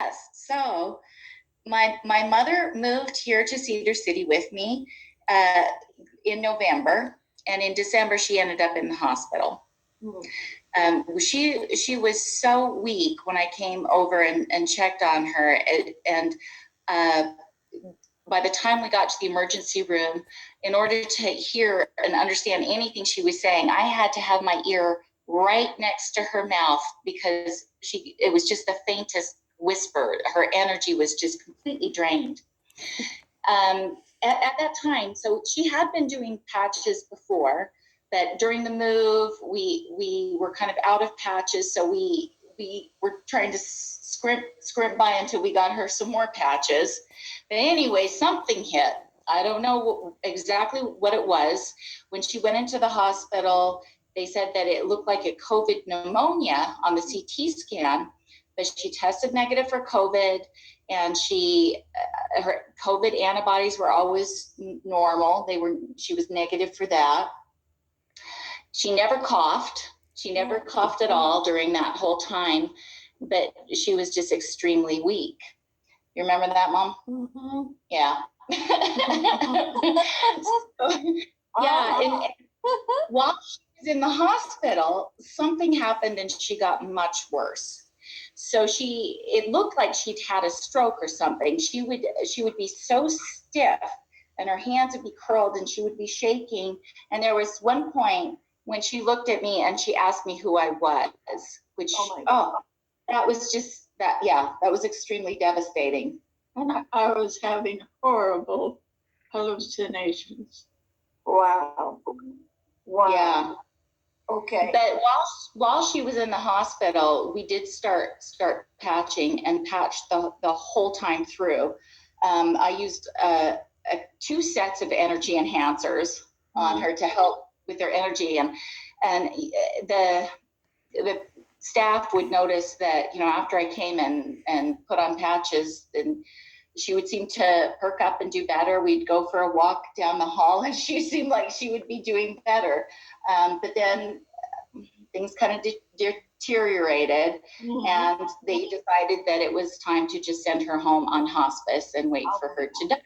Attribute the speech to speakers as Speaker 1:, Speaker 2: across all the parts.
Speaker 1: Yes. So my mother moved here to Cedar City with me in November, and in December she ended up in the hospital. She was so weak when I came over and checked on her, and by the time we got to the emergency room, in order to hear and understand anything she was saying, I had to have my ear right next to her mouth because it was just the faintest whisper. Her energy was just completely drained. At that time, so she had been doing patches before, but during the move, we were kind of out of patches, so we were trying to scrimp by until we got her some more patches. But anyway, something hit. I don't know exactly what it was. When she went into the hospital, they said that it looked like a COVID pneumonia on the CT scan, but she tested negative for COVID, and her COVID antibodies were always normal. She was negative for that. She never coughed. She never coughed at all during that whole time, but she was just extremely weak. You remember that, Mom?
Speaker 2: Mm-hmm.
Speaker 1: Yeah. Yeah, and while she was in the hospital, something happened and she got much worse. So it looked like she'd had a stroke or something. She would be so stiff and her hands would be curled and she would be shaking. And there was one point when she looked at me and she asked me who I was, which, that was just that. Yeah, that was extremely devastating.
Speaker 2: And I was having horrible hallucinations.
Speaker 1: Wow. Yeah.
Speaker 2: Okay.
Speaker 1: But while she was in the hospital, we did start patching and patched the whole time through. I used 2 sets of energy enhancers on her to help with her energy, and the staff would notice that, after I came and put on patches, and she would seem to perk up and do better. We'd go for a walk down the hall and she seemed like she would be doing better. But then things kind of deteriorated, and they decided that it was time to just send her home on hospice and wait for her to die.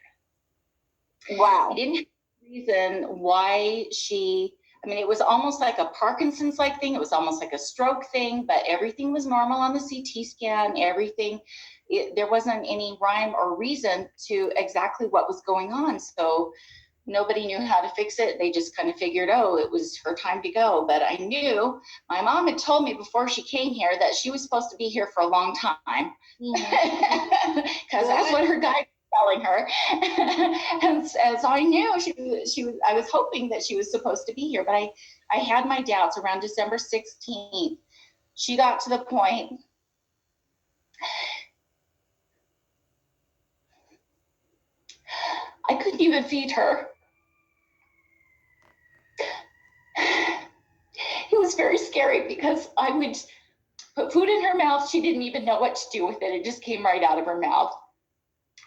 Speaker 2: Wow.
Speaker 1: I didn't have a reason why it was almost like a Parkinson's-like thing. It was almost like a stroke thing, but everything was normal on the CT scan, there wasn't any rhyme or reason to exactly what was going on. So nobody knew how to fix it. They just kind of figured, it was her time to go. But I knew my mom had told me before she came here that she was supposed to be here for a long time, because that's what her guide was telling her. And so I knew she was. I was hoping that she was supposed to be here, but I had my doubts. Around December 16th, she got to the point. I couldn't even feed her. It was very scary because I would put food in her mouth. She didn't even know what to do with it. It just came right out of her mouth.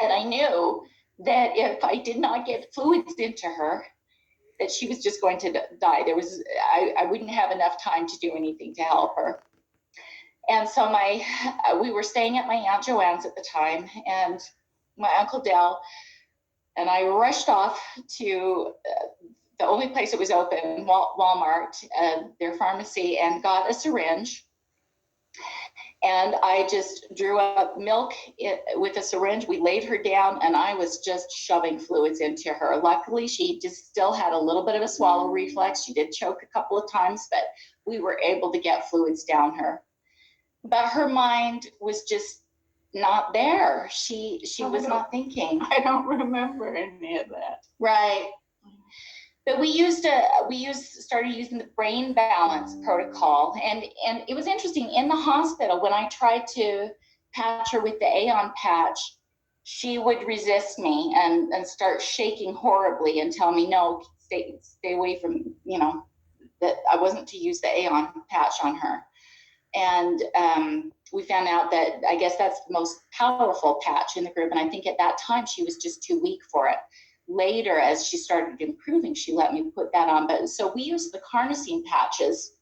Speaker 1: And I knew that if I did not get fluids into her, that she was just going to die. I wouldn't have enough time to do anything to help her. And so we were staying at my Aunt Joanne's at the time, and my Uncle Dell, and I rushed off to the only place that was open, Walmart, their pharmacy, and got a syringe. And I just drew up milk with a syringe. We laid her down, and I was just shoving fluids into her. Luckily, she just still had a little bit of a swallow reflex. She did choke a couple of times, but we were able to get fluids down her. But her mind was just not there. She was not thinking.
Speaker 2: I don't remember any of that.
Speaker 1: Right. But we started using the brain balance protocol, and it was interesting. In the hospital, when I tried to patch her with the Aeon patch, she would resist me and start shaking horribly and tell me, no, stay away from, that I wasn't to use the Aeon patch on her. And we found out that I guess that's the most powerful patch in the group, and I think at that time she was just too weak for it. Later, as she started improving, she let me put that on. But so we use the carnosine patches.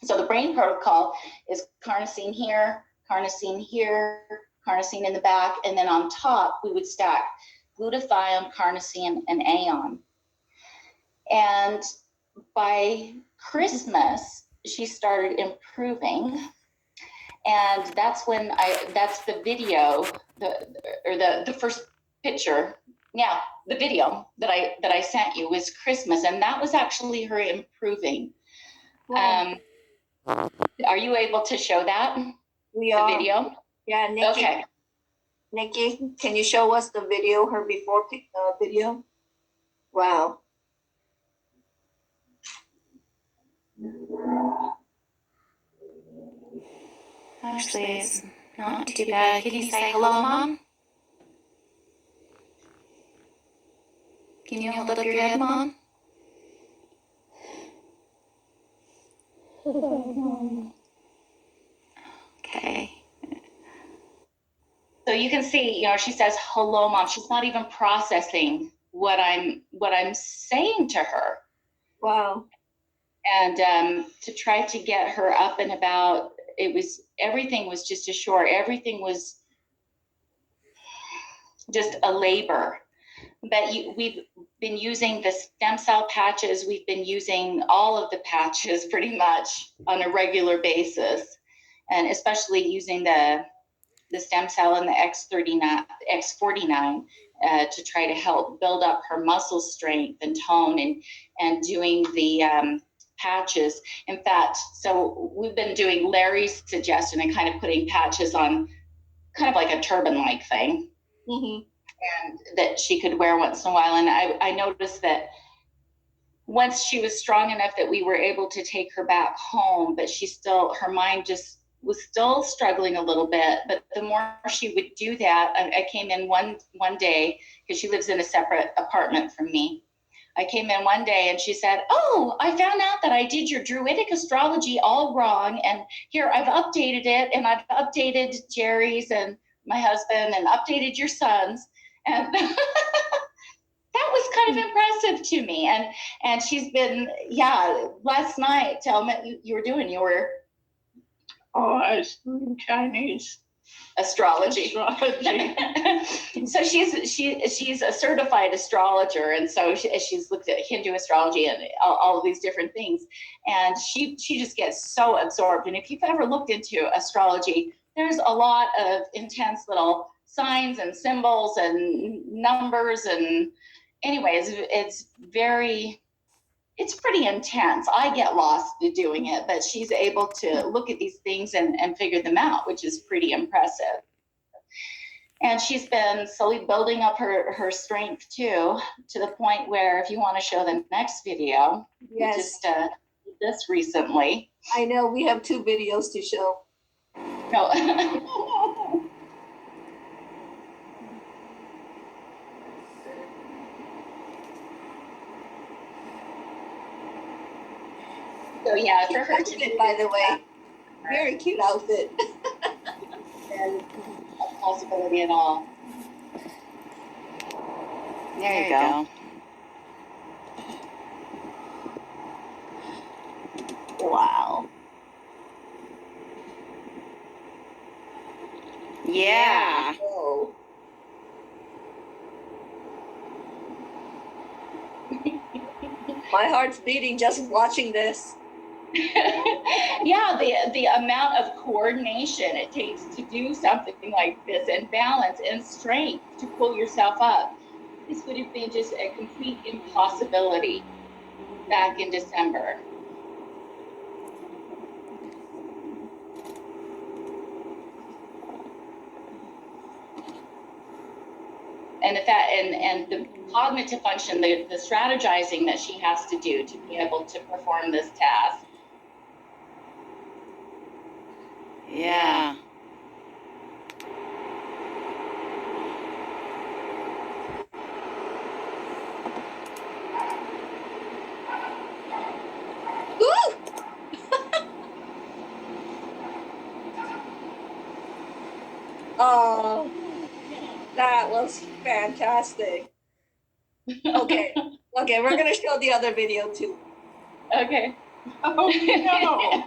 Speaker 1: So the brain protocol is carnosine here, carnosine here, carnosine in the back, and then on top we would stack glutathione, carnosine, and AON. And by Christmas, she started improving. And that's when that's the video, the first picture. Yeah, the video that I sent you was Christmas, and that was actually her improving.
Speaker 2: Wow.
Speaker 1: Are you able to show that?
Speaker 2: We
Speaker 1: The
Speaker 2: are.
Speaker 1: video?
Speaker 2: Yeah, Nikki.
Speaker 1: Okay.
Speaker 2: Nikki, can you show us the video, her before video? Wow.
Speaker 1: Actually, it's not too bad. Can you say hello, Mom? Can you hold up your head, Mom? Okay. So you can see, she says, hello, Mom. She's not even processing what I'm saying to her.
Speaker 2: Wow.
Speaker 1: And to try to get her up and about, everything was just a chore. Everything was just a labor. But we've been using the stem cell patches. We've been using all of the patches pretty much on a regular basis, and especially using the stem cell and the X49 to try to help build up her muscle strength and tone, and doing the patches. In fact, so we've been doing Larry's suggestion and kind of putting patches on, kind of like a turban-like thing.
Speaker 2: Mm-hmm.
Speaker 1: And that she could wear once in a while. And I noticed that once she was strong enough that we were able to take her back home, but her mind just was still struggling a little bit. But the more she would do that, I came in one day, because she lives in a separate apartment from me. I came in one day and she said, oh, I found out that I did your Druidic astrology all wrong. And here, I've updated it, and I've updated Jerry's and my husband, and updated your son's. And that was kind of impressive to me. And she's been, last night, tell me what you were doing. You were...
Speaker 2: Oh, I was doing Chinese
Speaker 1: astrology. So she's a certified astrologer, and so she's looked at Hindu astrology and all of these different things, and she just gets so absorbed. And if you've ever looked into astrology, there's a lot of intense little signs and symbols and numbers, and anyways, it's pretty intense. I get lost doing it, but she's able to look at these things and figure them out, which is pretty impressive. And she's been slowly building up her strength too, to the point where, if you want to show the next video,
Speaker 2: yes,
Speaker 1: we just did this recently.
Speaker 2: I know, we have 2 videos to show.
Speaker 1: No. So yeah, for her to do,
Speaker 2: by the way, very cute outfit.
Speaker 1: And a possibility at all. There you go.
Speaker 2: Wow.
Speaker 1: Yeah.
Speaker 2: Whoa. My heart's beating just watching this.
Speaker 1: Yeah, the amount of coordination it takes to do something like this, and balance and strength to pull yourself up. This would have been just a complete impossibility back in December. And the cognitive function, the strategizing that she has to do to be able to perform this task. Yeah.
Speaker 2: Oh, that was fantastic. Okay, we're gonna show the other video too.
Speaker 1: Okay.
Speaker 2: Oh no.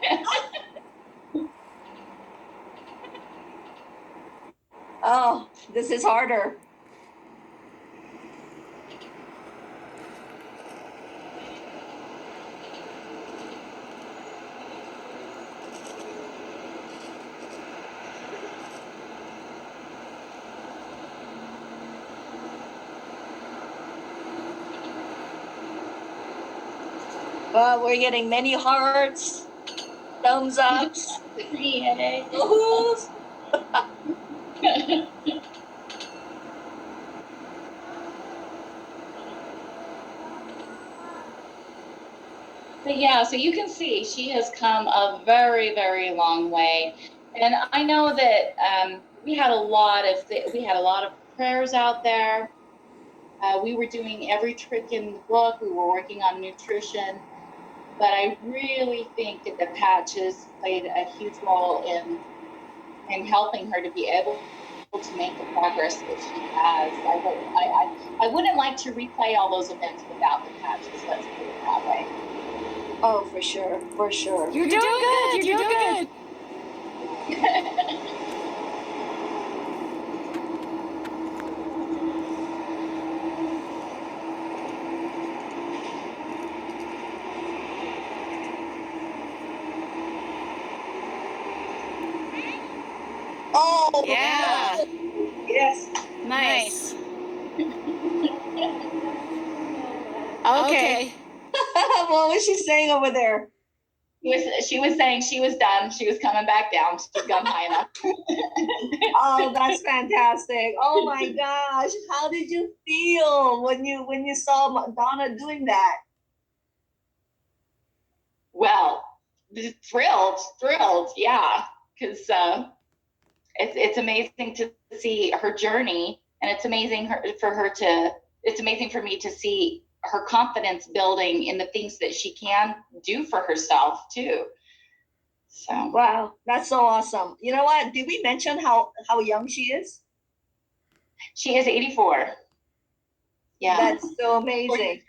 Speaker 2: Oh, this is harder. Well, we're getting many hearts, thumbs ups.
Speaker 1: Yay.
Speaker 2: Woohoos.
Speaker 1: But yeah, so you can see she has come a very, very long way. And I know that we had a lot of prayers out there. We were doing every trick in the book. We were working on nutrition. But I really think that the patches played a huge role in helping her to be able to make the progress that she has. I wouldn't like to replay all those events without the patches. Let's put it that way.
Speaker 2: Oh, for sure, for sure.
Speaker 3: You're doing good. You're doing good.
Speaker 2: Oh,
Speaker 3: Yeah.
Speaker 2: yes.
Speaker 3: Nice. Okay.
Speaker 2: What was she saying over there?
Speaker 1: She was saying she was done. She was coming back down. She's gone high enough.
Speaker 2: Oh, that's fantastic. Oh my gosh. How did you feel when you saw Donna doing that?
Speaker 1: Well, thrilled, yeah, because it's amazing to see her journey, and it's amazing for me to see her confidence building in the things that she can do for herself too. So
Speaker 2: Wow, that's so awesome. You know what? Did we mention how young she is?
Speaker 1: she is 84. Yeah,
Speaker 2: That's so amazing.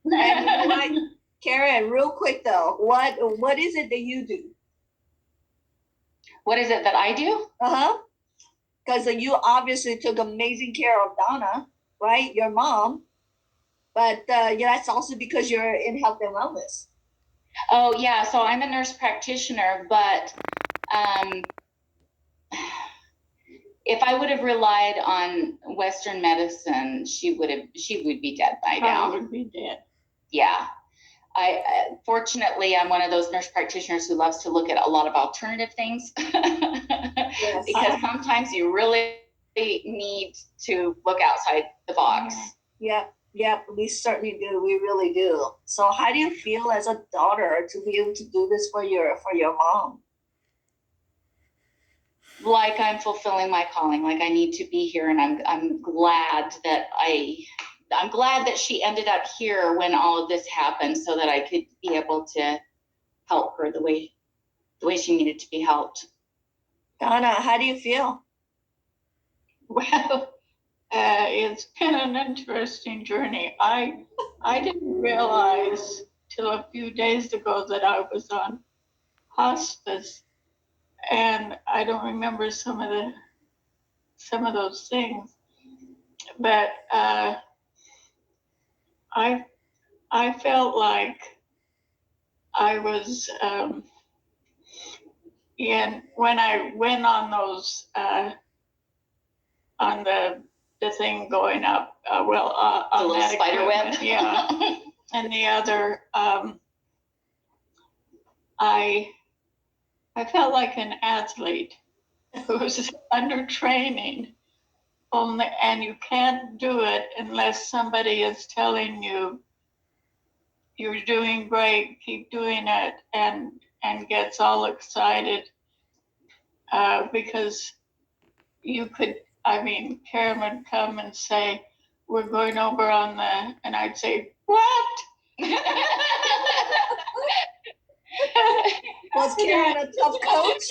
Speaker 2: And you know what, Karen, real quick though, what is it that you do?
Speaker 1: What is it that I do?
Speaker 2: Uh-huh. Because you obviously took amazing care of Donna, right? Your mom. But yeah, that's also because you're in health and wellness.
Speaker 1: Oh yeah, so I'm a nurse practitioner, but if I would have relied on Western medicine, she would be dead by now.
Speaker 3: Would be dead.
Speaker 1: Yeah. Fortunately, I'm one of those nurse practitioners who loves to look at a lot of alternative things
Speaker 2: Yes.
Speaker 1: because sometimes you really need to look outside the box.
Speaker 2: Yep, we certainly do. We really do. So how do you feel as a daughter to be able to do this for your mom?
Speaker 1: Like I'm fulfilling my calling, like I need to be here, and I'm glad that she ended up here when all of this happened, so that I could be able to help her the way she needed to be helped.
Speaker 2: Donna, how do you feel?
Speaker 3: Well, it's been an interesting journey. I didn't realize till a few days ago that I was on hospice, and I don't remember some of those things. But I felt like I was when I went on those on the thing going up,
Speaker 1: The
Speaker 3: on
Speaker 1: little
Speaker 3: that
Speaker 1: spider
Speaker 3: equipment,
Speaker 1: web.
Speaker 3: yeah, and the other, I felt like an athlete who's under training. Only, and you can't do it unless somebody is telling you you're doing great, keep doing it, and gets all excited because you could. I mean, Karen would come and say, "We're going over on the," and I'd say, "What?"
Speaker 2: Was Karen a tough coach?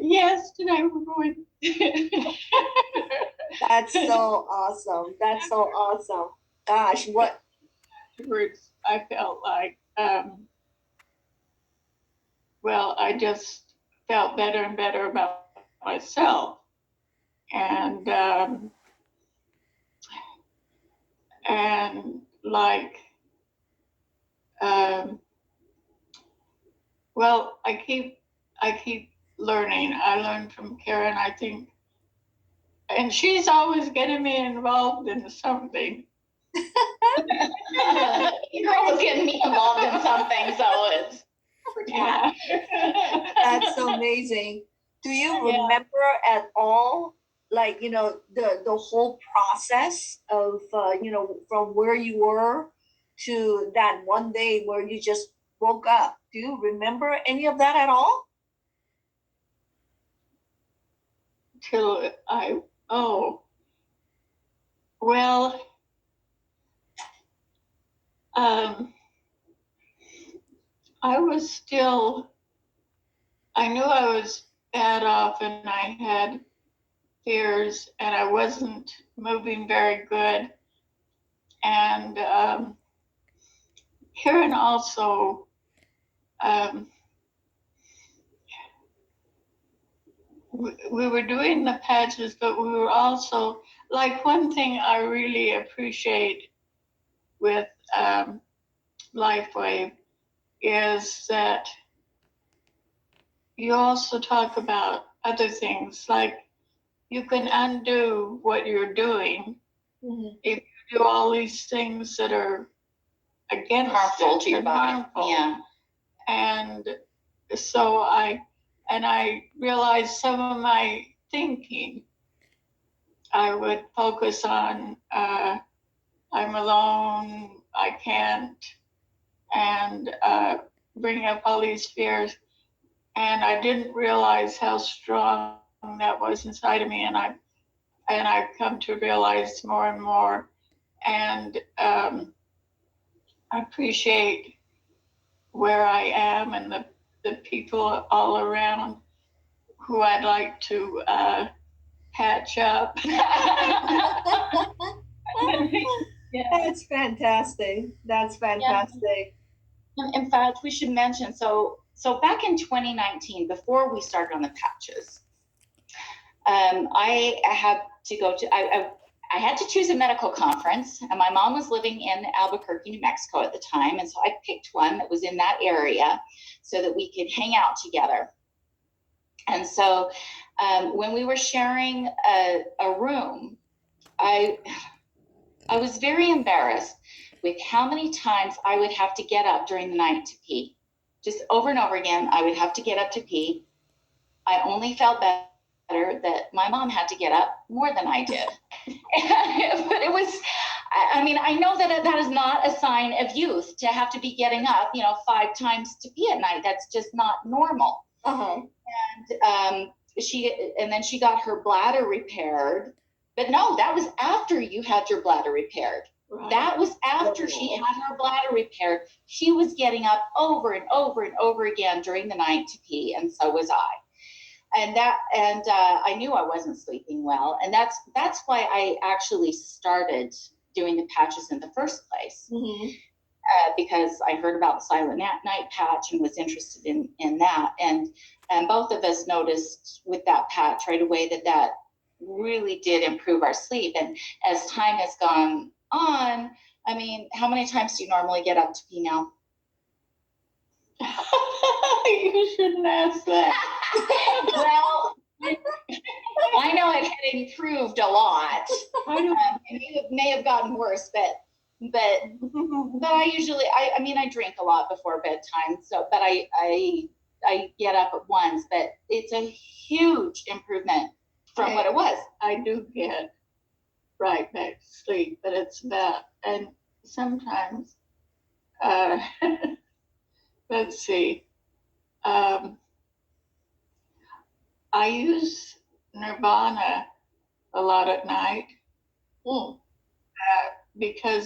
Speaker 3: Yes, tonight we're going.
Speaker 2: That's so awesome. That's so awesome. Gosh, what?
Speaker 3: Afterwards, I felt like, well, I just felt better and better about myself. And like, well, I keep learning. I learned from Karen, I think, and she's always getting me involved in something.
Speaker 1: You're always getting me involved in something, so it's
Speaker 3: Yeah.
Speaker 2: That's amazing. Do you remember at all, like, the whole process of, from where you were to that one day where you just woke up? Do you remember any of that at all?
Speaker 3: Till well, I was still, I knew I was bad off and I had fears and I wasn't moving very good. And Karen also, we were doing the patches, but we were also, like, one thing I really appreciate with Lifewave is that you also talk about other things, like you can undo what you're doing if you do all these things that are against
Speaker 1: harmful to your body.
Speaker 3: harmful.
Speaker 1: Yeah.
Speaker 3: And so I realized some of my thinking, I would focus on, I'm alone, I can't, and bring up all these fears. And I didn't realize how strong that was inside of me. And I've come to realize more and more. And I appreciate where I am and the people all around who I'd like to patch up.
Speaker 1: Yeah.
Speaker 2: That's fantastic. That's fantastic.
Speaker 1: In fact, we should mention, so back in 2019, before we started on the patches, I had to go to, I had to choose a medical conference, and my mom was living in Albuquerque, New Mexico at the time. And so I picked one that was in that area so that we could hang out together. And so when we were sharing a room, I was very embarrassed with how many times I would have to get up during the night to pee. Just over and over again, I would have to get up to pee. I only felt better that my mom had to get up more than I did. But it was, I mean, I know that that is not a sign of youth to have to be getting up, 5 times to pee at night. That's just not normal.
Speaker 2: Uh-huh.
Speaker 1: And then she got her bladder repaired. But no, that was after you had your bladder repaired. Right. That was after she had her bladder repaired. She was getting up over and over and over again during the night to pee, and so was I. And I knew I wasn't sleeping well, and that's why I actually started doing the patches in the first place. Mm-hmm. Because I heard about the Silent Night patch and was interested in that, and both of us noticed with that patch right away that really did improve our sleep. And as time has gone on, I mean, how many times do you normally get up to pee now?
Speaker 3: You shouldn't ask that.
Speaker 1: Well, I know it had improved a lot. And it may have gotten worse, but I usually, I drink a lot before bedtime. So, but I get up at once, but it's a huge improvement from what it was.
Speaker 3: I do get right back to sleep, but it's about, and sometimes, let's see, I use Nirvana a lot at night because